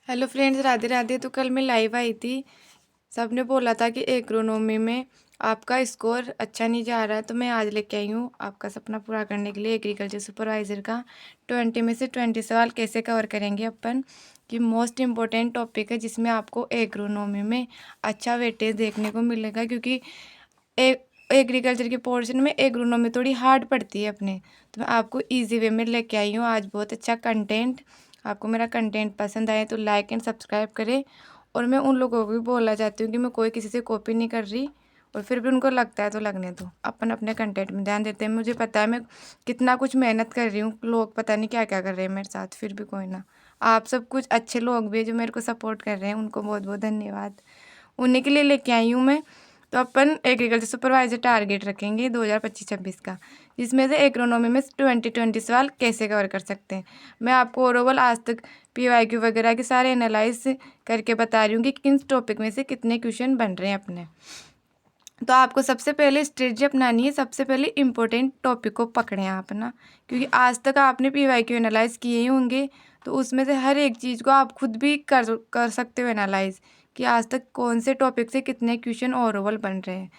Hello friends, Radhe Radhe. तो कल मैं लाइव आई थी। सबने बोला था कि एग्रोनॉमी में आपका स्कोर अच्छा नहीं जा रहा है, तो मैं आज लेके आई हूँ आपका सपना पूरा करने के लिए एग्रीकल्चर सुपरवाइज़र का 20 में से 20 सवाल कैसे कवर करेंगे अपन। कि मोस्ट इम्पोर्टेंट टॉपिक है जिसमें आपको एग्रोनॉमी में अच्छा वेटेज देखने को मिलेगा, क्योंकि एग्रीकल्चर के पोर्शन में एग्रोनॉमी थोड़ी हार्ड पड़ती है अपने। तो मैं आपको ईजी वे में लेके आई हूँ आज बहुत अच्छा कंटेंट। आपको मेरा कंटेंट पसंद आए तो लाइक एंड सब्सक्राइब करें। और मैं उन लोगों को भी बोलना चाहती हूँ कि मैं कोई किसी से कॉपी नहीं कर रही, और फिर भी उनको लगता है तो लगने दो। अपन अपने कंटेंट में ध्यान देते हैं। मुझे पता है मैं कितना कुछ मेहनत कर रही हूँ, लोग पता नहीं क्या क्या कर रहे हैं मेरे साथ, फिर भी कोई ना। आप सब कुछ अच्छे लोग भी हैं जो मेरे को सपोर्ट कर रहे हैं, उनको बहुत बहुत धन्यवाद। उन्हीं के लिए लेके आई हूँ मैं। तो अपन एग्रीकल्चर सुपरवाइजर टारगेट रखेंगे 2025-26 का, जिसमें से एग्रोनॉमी में 20 सवाल कैसे कवर कर सकते हैं। मैं आपको ओवरऑल आज तक PYQ वगैरह के सारे एनालाइज करके बता रही हूँ कि किन टॉपिक में से कितने क्वेश्चन बन रहे हैं अपने। तो आपको सबसे पहले स्ट्रेटजी अपनानी है। सबसे पहले इंपॉर्टेंट टॉपिक को पकड़ें आप ना, क्योंकि आज तक आपने PYQ एनालाइज किए ही होंगे, तो उसमें से हर एक चीज़ को आप खुद भी कर सकते हो एनालाइज कि आज तक कौन से टॉपिक से कितने क्वेश्चन ओवरऑल बन रहे हैं।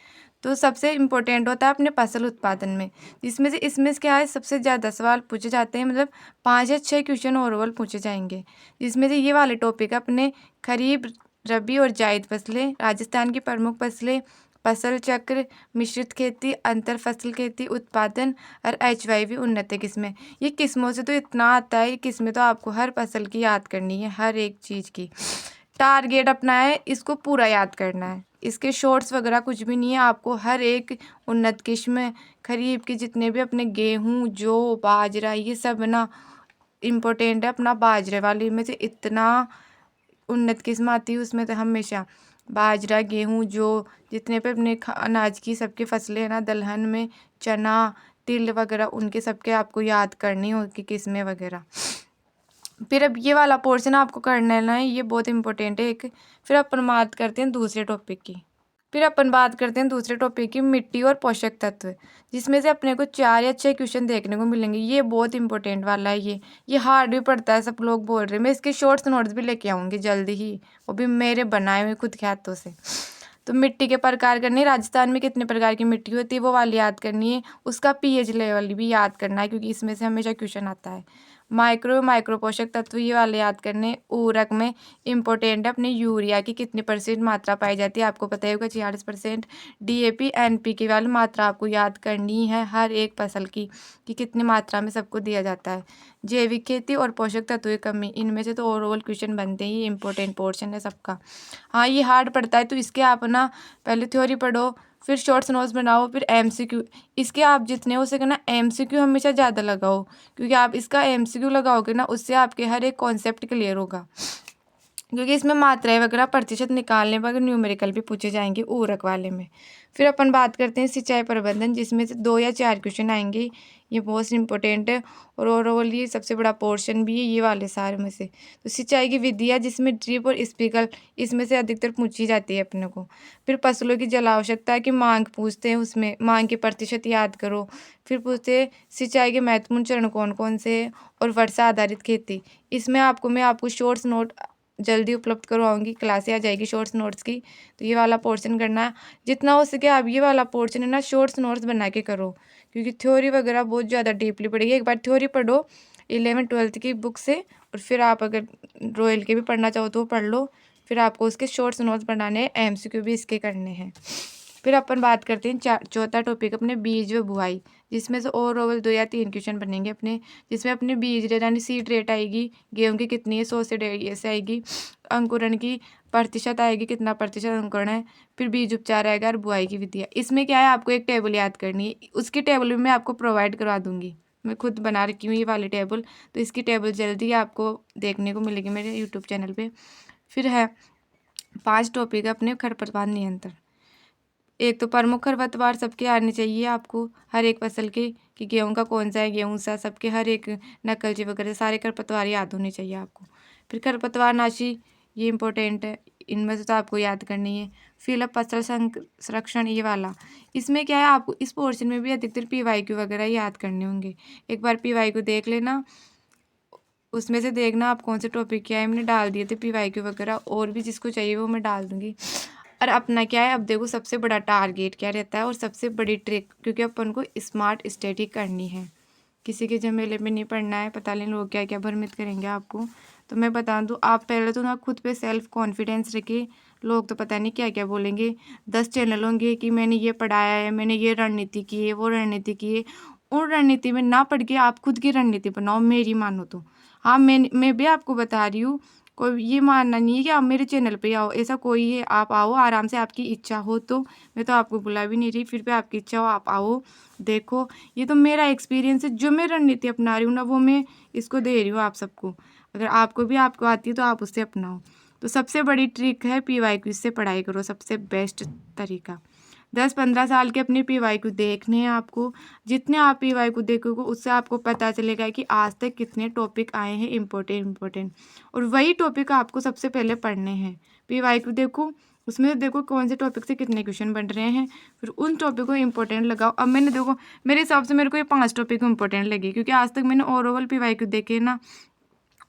तो सबसे इम्पोर्टेंट होता है अपने फसल उत्पादन में, जिसमें से इसमें से क्या है सबसे ज़्यादा सवाल पूछे जाते हैं, मतलब 5 या 6 क्वेश्चन ओवरऑल पूछे जाएंगे। जिसमें से ये वाले टॉपिक अपने खरीफ, रबी और जायद फसलें, राजस्थान की प्रमुख फसलें, फसल चक्र, मिश्रित खेती, अंतर फसल खेती, उत्पादन और HYV उन्नत किस्में। ये किस्मों से तो इतना आता है, किस्में तो आपको हर फसल की याद करनी है, हर एक चीज़ की। टारगेट अपना है इसको पूरा याद करना है, इसके शॉर्ट्स वगैरह कुछ भी नहीं है। आपको हर एक उन्नत किस्म, खरीफ के जितने भी अपने गेहूँ, जौ, बाजरा, ये सब ना इम्पोर्टेंट है। अपना बाजरे वाली में से इतना उन्नत किस्म आती है, उसमें तो हमेशा बाजरा, गेहूँ, जौ, जितने पे अपने अनाज की सबकी फसलें हैं ना, दलहन में चना, तिल वगैरह, उनके सबके आपको याद करनी होगी किस्में वगैरह। फिर अब ये वाला पोर्शन आपको करना है, ये बहुत इंपॉर्टेंट है एक। फिर अपन बात करते हैं दूसरे टॉपिक की। दूसरे टॉपिक की मिट्टी और पोषक तत्व, जिसमें से अपने को 4 या 6 क्वेश्चन देखने को मिलेंगे। ये बहुत इंपॉर्टेंट वाला है। ये हार्ड भी पड़ता है, सब लोग बोल रहे हैं। मैं इसके शॉर्ट्स नोट्स भी लेके आऊँगी जल्दी ही, वो भी मेरे बनाए हुए खुद के हाथों से। तो मिट्टी के प्रकार करने, राजस्थान में कितने प्रकार की मिट्टी होती है वो वाली याद करनी है। उसका pH लेवल भी याद करना है, क्योंकि इसमें से हमेशा क्वेश्चन आता है। माइक्रो पोषक तत्व ये वाले याद करने। उर्वरक में इम्पोर्टेंट है अपने यूरिया की कितनी % मात्रा पाई जाती है, आपको पता ही होगा 46%। DAP NPK वाली मात्रा आपको याद करनी है हर एक फसल की, कि कितनी मात्रा में सबको दिया जाता है। जैविक खेती और पोषक तत्व की कमी, इनमें से तो ओवरऑल क्वेश्चन बनते हैं, ये इंपॉर्टेंट पोर्शन है सबका। हाँ, ये हार्ड पड़ता है, तो इसके आप ना पहले थ्योरी पढ़ो, फिर शॉर्ट्स नोट्स बनाओ, फिर MCQ। इसके आप जितने हो सके ना MCQ हमेशा ज़्यादा लगाओ, क्योंकि आप इसका MCQ लगाओगे ना, उससे आपके हर एक कॉन्सेप्ट क्लियर होगा। क्योंकि इसमें मात्राएं वगैरह प्रतिशत निकालने पर न्यूमेरिकल भी पूछे जाएंगे उर्वरक वाले में। फिर अपन बात करते हैं सिंचाई प्रबंधन, जिसमें से 2 या 4 क्वेश्चन आएंगे। ये बहुत इंपॉर्टेंट है, और ओवरऑल ये सबसे बड़ा पोर्शन भी है ये वाले सारे में से। तो सिंचाई की विधियाँ, जिसमें ड्रिप और स्प्रिंकल, इसमें से अधिकतर पूछी जाती है अपने को। फिर फसलों की जल आवश्यकता की मांग पूछते हैं, उसमें मांग के प्रतिशत याद करो। फिर पूछते हैं सिंचाई के महत्वपूर्ण चरण कौन कौन से हैं, और वर्षा आधारित खेती। इसमें मैं आपको शॉर्ट्स नोट जल्दी उपलब्ध करवाऊंगी, क्लासें आ जाएगी शॉर्ट्स नोट्स की। तो ये वाला पोर्शन करना है जितना हो सके। आप ये वाला पोर्शन है ना शॉर्ट्स नोट्स बना के करो, क्योंकि थ्योरी वगैरह बहुत ज़्यादा डीपली पड़ेगी। एक बार थ्योरी पढ़ो 11th-12th की बुक से, और फिर आप अगर रॉयल के भी पढ़ना चाहो तो वो पढ़ लो। फिर आपको उसके शॉर्ट्स नोट्स बनाने हैं, MCQ भी इसके करने हैं। फिर अपन बात करते हैं चौथा टॉपिक अपने बीज व बुआई, जिसमें से ओवरऑल 2 या 3 क्वेश्चन बनेंगे अपने। जिसमें अपने बीज रेट यानी सीड रेट आएगी, गेहूं की कितनी है, 100 से 150 से आएगी। अंकुरण की प्रतिशत आएगी, कितना प्रतिशत अंकुरण है। फिर बीज उपचार आएगा, और बुआई की विधियाँ। इसमें क्या है, आपको एक टेबल याद करनी है, उसकी टेबल भी मैं आपको प्रोवाइड करवा दूंगी। मैं खुद बना रखी हूँ ये वाली टेबल, तो इसकी टेबल जल्दी आपको देखने को मिलेगी मेरे यूट्यूब चैनल पर। फिर है 5 टॉपिक अपने खरपतवार नियंत्रण। एक तो प्रमुख खरपतवार सबके आने चाहिए आपको हर एक फसल के, कि गेहूं का कौन सा है, गेहूं सा, सबके हर एक नकलची वगैरह सारे खरपतवार याद होने चाहिए आपको। फिर खरपतवार नाशी, ये इंपॉर्टेंट है, इनमें से तो आपको याद करनी है। फिर अब फसल संरक्षण ये वाला, इसमें क्या है, आपको इस पोर्शन में भी अधिकतर PYQ वगैरह याद करने होंगे। एक बार PYQ देख लेना, उसमें से देखना आप कौन से टॉपिक क्या है, मैंने डाल दिए थे PYQ वगैरह, और भी जिसको चाहिए वो मैं डाल दूँगी। और अपना क्या है, अब देखो सबसे बड़ा टारगेट क्या रहता है और सबसे बड़ी ट्रिक, क्योंकि अपन को स्मार्ट स्टडी करनी है, किसी के झमेले में नहीं पड़ना है। पता नहीं लोग क्या क्या भ्रमित करेंगे आपको। तो मैं बता दूं, आप पहले तो ना खुद पे सेल्फ कॉन्फिडेंस रखिए। लोग तो पता नहीं क्या क्या बोलेंगे, 10 चैनल होंगे कि मैंने ये पढ़ाया है, मैंने ये रणनीति की है, वो रणनीति की है। उन रणनीति में ना पढ़ के आप खुद की रणनीति बनाओ, मेरी मानो तो। हाँ, मैं भी आपको बता रही हूँ, कोई ये मानना नहीं है कि आप मेरे चैनल पे आओ, ऐसा कोई है, आप आओ आराम से, आपकी इच्छा हो तो। मैं तो आपको बुला भी नहीं रही, फिर भी आपकी इच्छा हो आप आओ, देखो। ये तो मेरा एक्सपीरियंस है, जो मैं रणनीति अपना रही हूँ ना, वो मैं इसको दे रही हूँ आप सबको। अगर आपको भी आपको आती है तो आप उससे अपनाओ। तो सबसे बड़ी ट्रिक है PYQ से पढ़ाई करो, सबसे बेस्ट तरीका। 10-15 साल के अपने PYQ देखने हैं आपको। जितने आप PYQ देखोगे उससे आपको पता चलेगा कि आज तक कितने टॉपिक आए हैं इम्पोर्टेंट, और वही टॉपिक आपको सबसे पहले पढ़ने हैं। PYQ देखो, उसमें देखो कौन से टॉपिक से कितने क्वेश्चन बन रहे हैं, फिर उन टॉपिक को इंपॉर्टेंट लगाओ। अब मैंने देखो, मेरे हिसाब से मेरे को ये 5 टॉपिक इंपॉर्टेंट लगे, क्योंकि आज तक मैंने ओवरऑल PYQ देखे ना,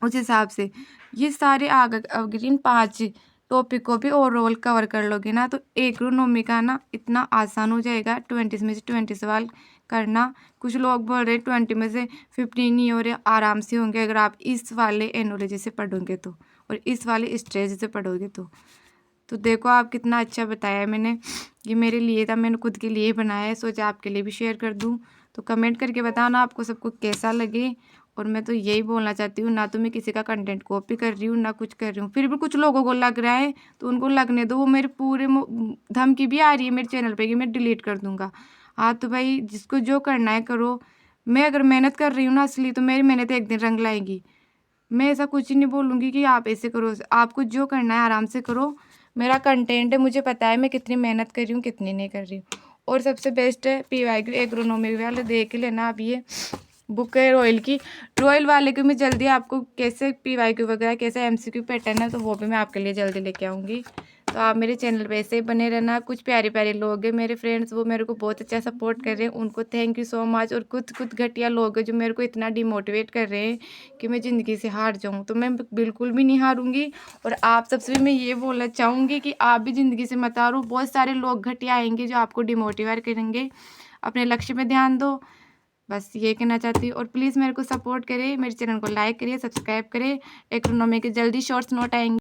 उस हिसाब से ये सारे अगर इन 5 टॉपिक को भी ओवरऑल कवर कर लोगे ना, तो एग्रोनॉमी का ना इतना आसान हो जाएगा। 20 में से 20 सवाल करना। कुछ लोग बोल रहे 20 में से 15 नहीं हो रहे, आराम से होंगे अगर आप इस वाले एनोलॉजी से पढ़ोगे तो, और इस वाले स्ट्रेज से पढ़ोगे तो देखो आप कितना अच्छा बताया है मैंने। ये मेरे लिए था, मैंने खुद के लिए बनाया है, सोचा आपके लिए भी शेयर कर दूँ। तो कमेंट करके बताना आपको सबको कैसा लगे। और मैं तो यही बोलना चाहती हूँ, ना तो मैं किसी का कंटेंट कॉपी कर रही हूँ ना कुछ कर रही हूँ, फिर भी कुछ लोगों को लग रहा है तो उनको लगने दो। वो मेरे पूरे धमकी भी आ रही है मेरे चैनल पे कि मैं डिलीट कर दूँगा। हाँ तो भाई, जिसको जो करना है करो। मैं अगर मेहनत कर रही हूँ ना असली, तो मेरी मेहनत एक दिन रंग लाएगी। मैं ऐसा कुछ ही नहीं बोलूँगी कि आप ऐसे करो, आपको जो करना है आराम से करो। मेरा कंटेंट है, मुझे पता है मैं कितनी मेहनत कर रही हूँ कितनी नहीं कर रही हूँ। और सबसे बेस्ट है PYQ एग्रोनॉमी वाले, देख लेना आप ये बुक है रॉयल की। रॉयल वाले को मैं जल्दी आपको कैसे PYQ वगैरह कैसे MCQ पैटर्न है, तो वो भी मैं आपके लिए जल्दी लेके आऊँगी। तो आप मेरे चैनल पे ऐसे ही बने रहना। कुछ प्यारे प्यारे लोग हैं मेरे फ्रेंड्स, वो मेरे को बहुत अच्छा सपोर्ट कर रहे हैं, उनको थैंक यू सो मच। और कुछ घटिया लोग हैं जो मेरे को इतना डिमोटिवेट कर रहे हैं कि मैं ज़िंदगी से हार जाऊँ, तो मैं बिल्कुल भी नहीं हारूँगी। और आप सबसे भी मैं ये बोलना चाहूँगी कि आप भी ज़िंदगी से मत हारो। बहुत सारे लोग घटिया आएंगे जो आपको डिमोटिवेट करेंगे। अपने लक्ष्य में ध्यान दो, बस ये कहना चाहती हूँ। और प्लीज़ मेरे को सपोर्ट करें, मेरे चैनल को लाइक करिए, सब्सक्राइब करें। इकोनॉमी के जल्दी शॉर्ट्स नोट आएंगे।